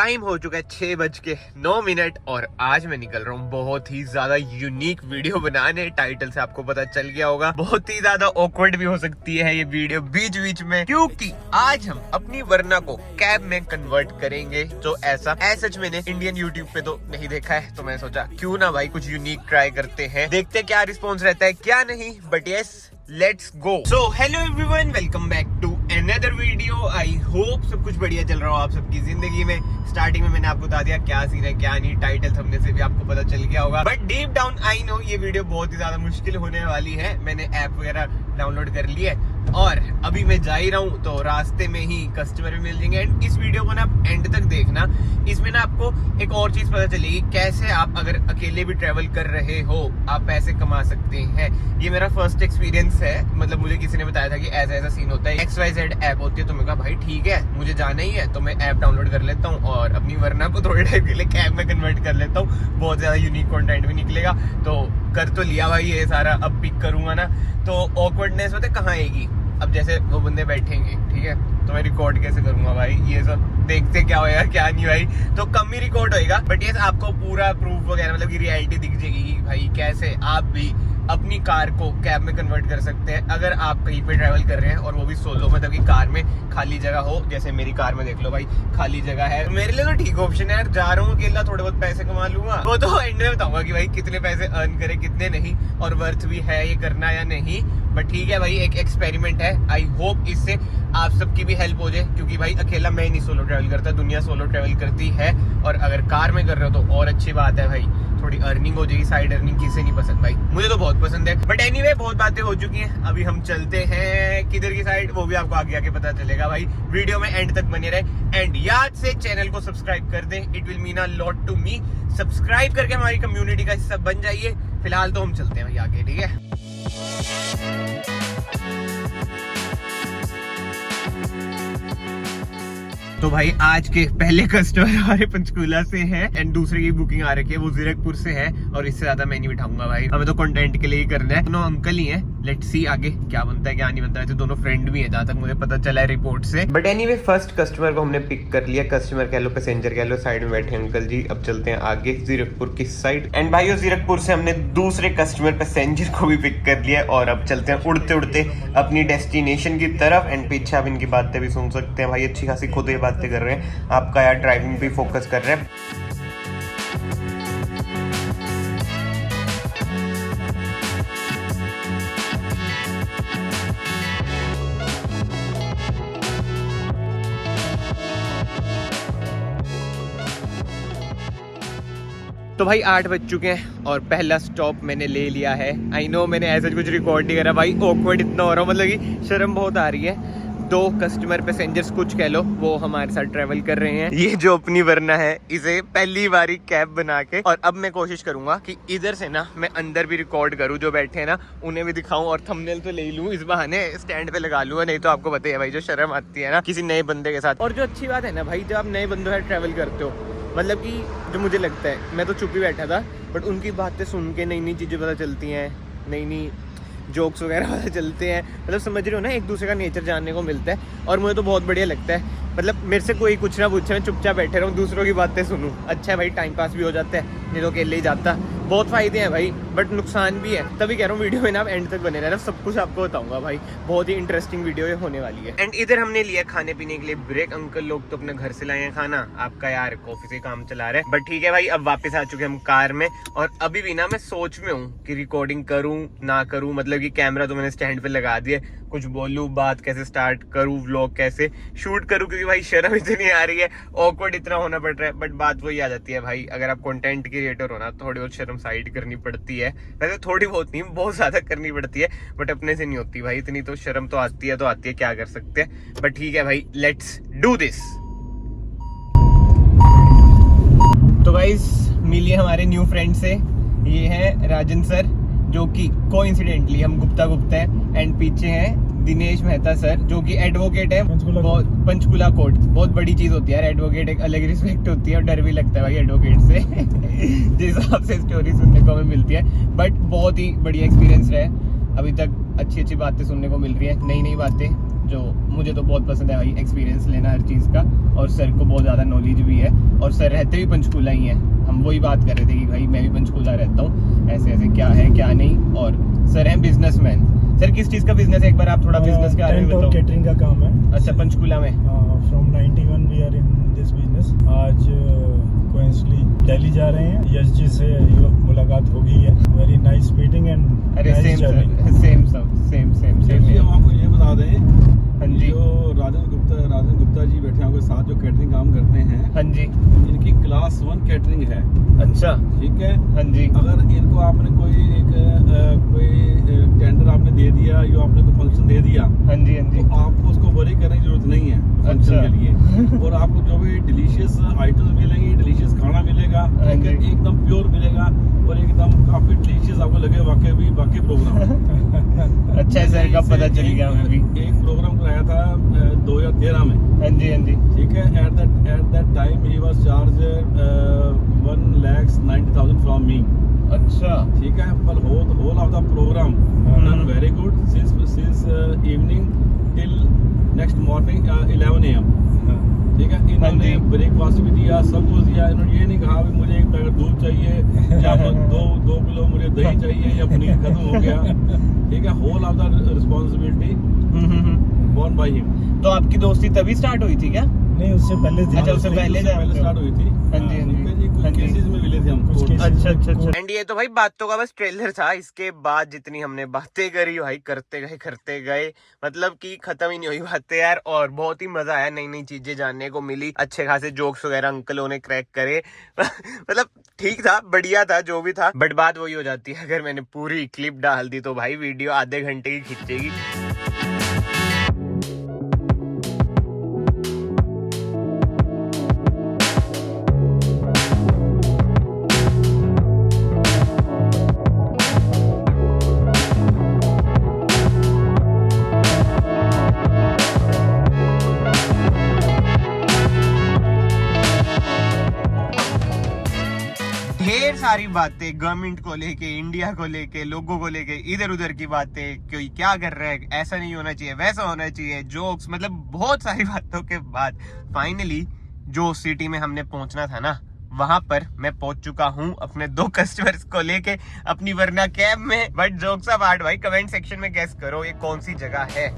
Time हो चुका है 6:09 और आज मैं निकल रहा हूँ बहुत ही ज्यादा यूनिक वीडियो बनाने। टाइटल से आपको पता चल गया होगा, बहुत ही ज्यादा ऑकवर्ड भी हो सकती है ये वीडियो बीच बीच में, क्योंकि आज हम अपनी वरना को कैब में कन्वर्ट करेंगे। तो ऐसा सच मैंने इंडियन यूट्यूब पे तो नहीं देखा है, तो मैं सोचा क्यों ना भाई कुछ यूनिक ट्राई करते हैं, देखते क्या रिस्पॉन्स रहता है क्या नहीं। But yes, let's go. So hello everyone, welcome back to another video. I hope सब कुछ बढ़िया चल रहा हो आप सबकी जिंदगी में। स्टार्टिंग में मैंने आपको बता दिया क्या सीन है क्या नहीं, टाइटल थंबनेल से भी आपको पता चल गया होगा। But deep down I know ये वीडियो बहुत ही ज्यादा मुश्किल होने वाली है। मैंने ऐप वगैरह डाउनलोड कर ली है और अभी मैं जा ही रहा हूँ, तो रास्ते में ही कस्टमर भी मिल जाएंगे। एंड इस वीडियो को ना आप एंड तक देखना, इसमें ना आपको एक और चीज पता चलेगी, कैसे आप अगर अकेले भी ट्रेवल कर रहे हो आप पैसे कमा सकते हैं। ये मेरा फर्स्ट एक्सपीरियंस है, मतलब मुझे किसी ने बताया था कि ऐसा ऐसा सीन होता है, XYZ ऐप होती है। तो मैं कहा भाई ठीक है, मुझे जाना ही है, तो मैं ऐप डाउनलोड कर लेता हूँ और अपनी वरना को थोड़े टाइम के लिए कैब में कन्वर्ट कर लेता हूँ। बहुत ज्यादा यूनिक कंटेंट भी निकलेगा। तो कर तो लिया भाई ये सारा, अब पिक करूंगा ना तो ऑकवर्डनेस होते कहाँ आएगी। अब जैसे वो बंदे बैठेंगे, ठीक है, तो मैं रिकॉर्ड कैसे करूंगा भाई, ये सब देखते क्या होएगा क्या नहीं भाई, तो कम ही रिकॉर्ड होएगा। बट ये आपको पूरा प्रूफ वगैरह मतलब की रियलिटी दिख जाएगी भाई, कैसे आप भी अपनी कार को कैब में कन्वर्ट कर सकते हैं अगर आप कहीं पे ट्रैवल कर रहे हैं, और वो भी सोलो, मतलब कि कार में खाली जगह हो। जैसे मेरी कार में देख लो भाई, खाली जगह है, मेरे लिए तो ठीक ऑप्शन है यार। जा रहा हूँ अकेला, थोड़े बहुत पैसे कमा लूंगा, वो तो एंड में बताऊंगा कि भाई कितने पैसे अर्न करे कितने नहीं, और वर्थ भी है ये करना या नहीं। बट ठीक है भाई, एक एक्सपेरिमेंट है। आई होप इससे आप सबकी भी हेल्प हो जाए, क्योंकि भाई अकेला मैं नहीं सोलो ट्रैवल करता, दुनिया सोलो ट्रैवल करती है। और अगर कार में कर रहे हो तो और अच्छी बात है भाई, थोड़ी अर्निंग हो जाएगी। साइड अर्निंग किसे नहीं पसंद भाई, मुझे तो बहुत पसंद है। बट एनीवे, बहुत बातें हो चुकी हैं, अभी हम चलते हैं किधर की साइड, वो भी आपको आगे आके पता चलेगा भाई। वीडियो में एंड तक बने रहे एंड याद से चैनल को सब्सक्राइब कर दें, it will mean a lot to me. Subscribe करके हमारी कम्युनिटी का हिस्सा बन जाइए। फिलहाल तो हम चलते हैं भाई आगे, ठीक है। तो भाई आज के पहले कस्टमर हमारे पंचकूला से हैं एंड दूसरे की बुकिंग आ रखी है, वो जीरकपुर से है, और इससे ज्यादा मैं नहीं बिठाऊंगा भाई, हमें तो कंटेंट के लिए ही करना है। दोनों अंकल ही हैं, लेट्स सी आगे क्या बनता है क्या नहीं बनता है। तो दोनों फ्रेंड भी हैं जहाँ तक मुझे पता चला है रिपोर्ट से। बट एनीवे, फर्स्ट कस्टमर को हमने पिक कर लिया, कस्टमर कह लो पैसेंजर कह लो, साइड में बैठे अंकल जी। अब चलते हैं आगे जीरकपुर की साइड। एंड भाई जीरकपुर से हमने दूसरे कस्टमर पैसेंजर को भी पिक कर लिया और अब चलते हैं उड़ते उड़ते अपनी डेस्टिनेशन की तरफ। एंड पीछे आप इनकी बातें भी सुन सकते हैं भाई, अच्छी खासी खुद ये बातें कर रहे हैं, आपका यार ड्राइविंग पे फोकस कर रहे हैं। तो भाई 8 बज चुके हैं और पहला स्टॉप मैंने ले लिया है। आई नो मैंने ऐसा कुछ रिकॉर्ड नहीं करा भाई, ऑकवर्ड इतना हो रहा हूँ, मतलब कि शर्म बहुत आ रही है। 2 कस्टमर पैसेंजर्स कुछ कह लो, वो हमारे साथ ट्रेवल कर रहे हैं। ये जो अपनी वरना है, इसे पहली बारी कैब बना के, और अब मैं कोशिश करूंगा कि इधर से ना मैं अंदर भी रिकॉर्ड करूं, जो बैठे हैं ना उन्हें भी दिखाऊं, और थंबनेल तो ले लूं, इस बहाने स्टैंड पे लगा लूंगा। नहीं तो आपको पता है भाई, जो शर्म आती है ना किसी नए बंदे के साथ। और जो अच्छी बात है ना भाई, जब आप नए बंदों से ट्रेवल करते हो, मतलब कि जो मुझे लगता है, मैं तो चुप ही बैठा था, बट उनकी बातें सुन के नई नई चीज़ें पता चलती हैं, नई नई जोक्स वगैरह पता चलते हैं, मतलब समझ रहे हो ना, एक दूसरे का नेचर जानने को मिलता है। और मुझे तो बहुत बढ़िया लगता है, मतलब मेरे से कोई कुछ ना पूछे, मैं चुपचाप बैठे रहूँ, दूसरों की बातें सुनूँ। अच्छा है भाई, टाइम पास भी हो जाता है, नहीं तो अकेले ही जाता। बहुत फायदे हैं भाई, बट नुकसान भी है, तभी कह रहा हूँ वीडियो में ना आप एंड तक बने रहना, सब कुछ आपको बताऊंगा भाई। बहुत ही इंटरेस्टिंग वीडियो होने वाली है। एंड इधर हमने लिया खाने पीने के लिए ब्रेक। अंकल लोग तो अपने घर से लाए हैं खाना, आपका यार कॉफी से काम चला रहे हैं। बट ठीक है भाई, अब वापस आ चुके हम कार में, और अभी भी ना मैं सोच में हूँ कि रिकॉर्डिंग करूँ ना करूँ, मतलब कि कैमरा तो मैंने स्टैंड पे लगा दिया, कुछ बोलूँ, बात कैसे स्टार्ट करूँ, व्लॉग कैसे शूट करूँ, क्योंकि भाई शर्म इतनी आ रही है, ऑकवर्ड इतना होना पड़ रहा है। बट बात वही आ जाती है भाई, अगर आप कंटेंट क्रिएटर हो ना, थोड़ी बहुत शर्म साइड करनी पड़ती है। वैसे थोड़ी बहुत नहीं, बहुत ज्यादा करनी पड़ती है, बट अपने से नहीं होती भाई इतनी, तो शर्म तो आती है क्या कर सकते हैं। बट ठीक है भाई, लेट्स डू दिस। तो गाइस, मिलिए हमारे न्यू फ्रेंड से, ये है राजन सर, जो कि कोइंसिडेंटली हम गुप्ता हैं, एंड पीछे हैं दिनेश मेहता सर, जो कि एडवोकेट है, पंचकुला कोर्ट। बहुत बड़ी चीज होती है यार, एडवोकेट एक अलग रिस्पेक्ट होती है, और डर भी लगता है भाई एडवोकेट से जिस हिसाब से स्टोरी सुनने को हमें मिलती है। बट बहुत ही बढ़िया एक्सपीरियंस रहा है अभी तक, अच्छी अच्छी बातें सुनने को मिल रही है, नई नई बातें। जो मुझे तो बहुत पसंद है भाई, एक्सपीरियंस लेना हर चीज़ का। और सर को बहुत ज़्यादा नॉलेज भी है, और सर रहते भी पंचकूला ही हैं। हम वही बात कर रहे थे कि भाई मैं भी पंचकूला रहता हूँ, ऐसे ऐसे क्या है क्या नहीं। और सर हैं बिजनेसमैन। सर किस चीज़ का बिजनेस है, एक बार आप थोड़ा बिजनेस के बारे में बताओ। कैटरिंग का काम है। अच्छा, पंचकूला में। From 91 we are in this business. आज कोइंसिडेंटली दिल्ली जा रहे हैं, यश जी से मुलाकात हो गई है। वेरी नाइस मीटिंग एंड अरे सेम हम आपको ये बता दें, हाँ जी, जो राजन गुप्ता जी बैठे हैं आपके साथ, जो कैटरिंग काम करते हैं, हाँ जी, इनकी क्लास 1 कैटरिंग है। अच्छा, ठीक है। हाँ जी, अगर इनको आपने कोई टेंडर आपने दे दिया, या आपने कोई फंक्शन दे दिया, हाँ जी, हाँ जी, तो आपको उसको वरी करने की जरूरत नहीं है फंक्शन अच्छा। के लिए। और आपको जो भी डिलीशियस आइटम्स मिलेंगे, डिलीशियस खाना मिलेगा, हाँ जी। एकदम प्योर मिलेगा, और एकदम काफी डिलीशियस आपको लगे वाकई प्रोग्राम। अच्छा है सर, कब पता चल गया हमें भी। एक प्रोग्राम कराया था 2013 में। हाँ जी, हाँ जी, ठीक है। एट दैट टाइम ही वाज चार्ज 1,90,000 फ्रॉम मी। अच्छा, ठीक है। पर whole of the program done very good since evening till next morning 11 AM। ठीक है। इन्होंने ब्रेकफास्ट भी दिया, सब कुछ दिया। इन्होंने ये नहीं कहा कि मुझे एक पैकेट दूध चाहिए, या दो किलो मुझे दही चाहिए, या पनीर खत्म हो गया। ठीक है। Whole of the responsibility borne by him। तो आपकी दोस्ती तभी स्टार्ट हुई थी क्या? नहीं, उससे पहले थी। अच्छा, उससे पहले स्टार्ट हुई थी। हाँ जी, हाँ जी, कुछ हाँ जी। केसेस में मिले थे हम कुछ कोर्ट में। cases अच्छा। एंड ये तो भाई बातों का बस ट्रेलर था। इसके बाद जितनी हमने बातें करी भाई, करते गए, मतलब कि खत्म ही नहीं हुई बातें यार। और बहुत ही मजा आया, नई नई चीजें जानने को मिली, अच्छे खासे जोक्स वगैरह अंकलों ने क्रैक करे। मतलब ठीक था, बढ़िया था जो भी था। बट बात वही हो जाती है, अगर मैंने पूरी क्लिप डाल दी तो भाई वीडियो आधे घंटे की खींचेगी। ढेर सारी बातें गवर्नमेंट को लेके, इंडिया को लेके, लोगों को लेके, इधर उधर की बातें, कोई क्या कर रहा है, ऐसा नहीं होना चाहिए, वैसा होना चाहिए, जोक्स, मतलब बहुत सारी बातों के बाद फाइनली जो सिटी में हमने पहुंचना था ना, वहां पर मैं पहुंच चुका हूं अपने 2 कस्टमर्स को लेके अपनी वरना कैब में। बट जोक्स अपार्ट भाई, कमेंट सेक्शन में गेस करो ये कौन सी जगह है।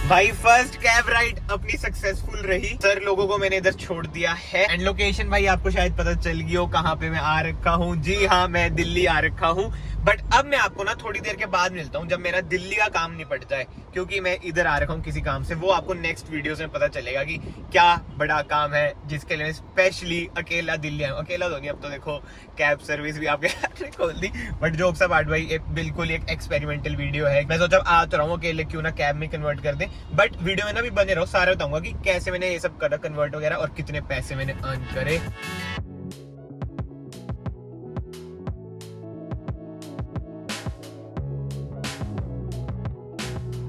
भाई फर्स्ट कैब राइड अपनी सक्सेसफुल रही। सर लोगों को मैंने इधर छोड़ दिया है। एंड लोकेशन भाई आपको शायद पता चल गई हो कहाँ पे मैं आ रखा हूँ। जी हाँ, मैं दिल्ली आ रखा हूँ। बट अब मैं आपको ना थोड़ी देर के बाद मिलता हूँ, जब मेरा दिल्ली का काम निपट जाए, क्योंकि मैं इधर आ रखा हूँ किसी काम से। वो आपको नेक्स्ट वीडियोस में पता चलेगा कि क्या बड़ा काम है जिसके लिए स्पेशली अकेला दिल्ली आया हूँ। अकेला तो नहीं, अब तो देखो कैब सर्विस भी आपके साथ खोल दी। बट जोक्स सब आठ भाई, बिल्कुल एक एक्सपेरिमेंटल वीडियो है। मैं सोचा आ तो रहा हूँ अकेले, क्यों ना कैब में कन्वर्ट कर दे। बट वीडियो में ना भी बने रहो, सारा बताऊंगा कि कैसे मैंने ये सब करा कन्वर्ट वगैरह, और कितने पैसे मैंने अर्न करे।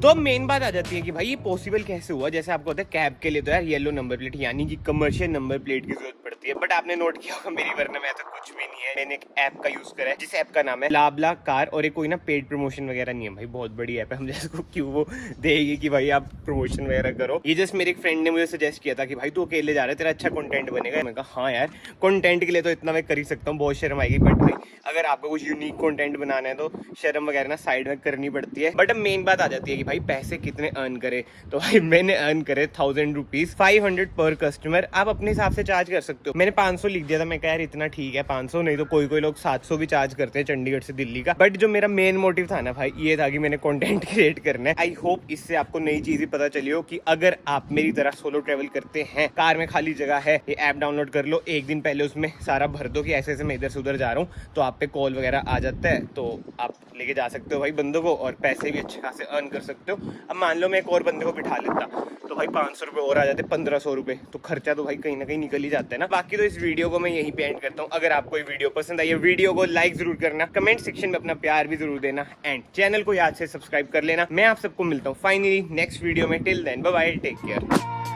तो अब मेन बात आ जाती है कि भाई ये पॉसिबल कैसे हुआ। जैसे आपको होता है कैब के लिए तो यार येलो नंबर प्लेट यानी कि कमर्शियल नंबर प्लेट की जरूरत पड़ती है। बट आपने नोट किया होगा मेरी वरना में ऐसा कुछ भी नहीं है। मैंने एक ऐप का यूज करा है, जिस ऐप का नाम है लाबला कार, और एक कोई ना पेड प्रमोशन वगैरह नहीं है भाई, बहुत बड़ी ऐप है। हम जैसे को क्यों वो देगी कि भाई आप प्रमोशन वगैरह करो। ये जस्ट मेरे एक फ्रेंड ने मुझे सजेस्ट किया था कि भाई तू अकेले जा रहा है, तेरा अच्छा कंटेंट बनेगा। मैंने कहा हाँ यार, कंटेंट के लिए तो इतना मैं कर ही सकता हूँ, बहुत शर्म आएगी। बट भाई अगर आपको कुछ यूनिक कंटेंट बनाना है तो शर्म वगैरह ना साइड में करनी पड़ती है। बट अब मेन बात आ जाती है कि भाई पैसे कितने अर्न करे। तो भाई मैंने अर्न करे 1000 रुपीज, 500 पर कस्टमर। आप अपने हिसाब से चार्ज कर सकते हो। मैंने 500 लिख दिया था। मैं कह यार इतना ठीक है 500, नहीं तो कोई लोग 700 भी चार्ज करते हैं चंडीगढ़ से दिल्ली का। बट जो मेरा मेन मोटिव था ना भाई, ये था कि मैंने कंटेंट क्रिएट करना है। आई होप इससे आपको नई चीजें पता चली हो कि अगर आप मेरी तरह सोलो ट्रेवल करते हैं, कार में खाली जगह है, ये ऐप डाउनलोड कर लो, एक दिन पहले उसमें सारा भर दो कि ऐसे ऐसे मैं इधर से उधर जा रहा हूँ, तो आप पे कॉल वगैरह आ जाता है, तो आप लेके जा सकते हो भाई बंदों को, और पैसे भी अच्छे खासे अर्न कर सकते हो। अब मान लो मैं एक और बंदे को बिठा लेता तो भाई 500 रुपये और आ जाते, 1500 रुपये, तो खर्चा तो भाई कहीं ना कहीं निकल ही जाता है ना। बाकी तो इस वीडियो को मैं यहीं पे एंड करता हूँ। अगर आपको ये वीडियो पसंद आई है, वीडियो को लाइक जरूर करना, कमेंट सेक्शन में अपना प्यार भी जरूर देना, एंड चैनल को याद से सब्सक्राइब कर लेना। मैं आप सबको मिलता हूँ फाइनली नेक्स्ट वीडियो में। Till then bye bye, take care.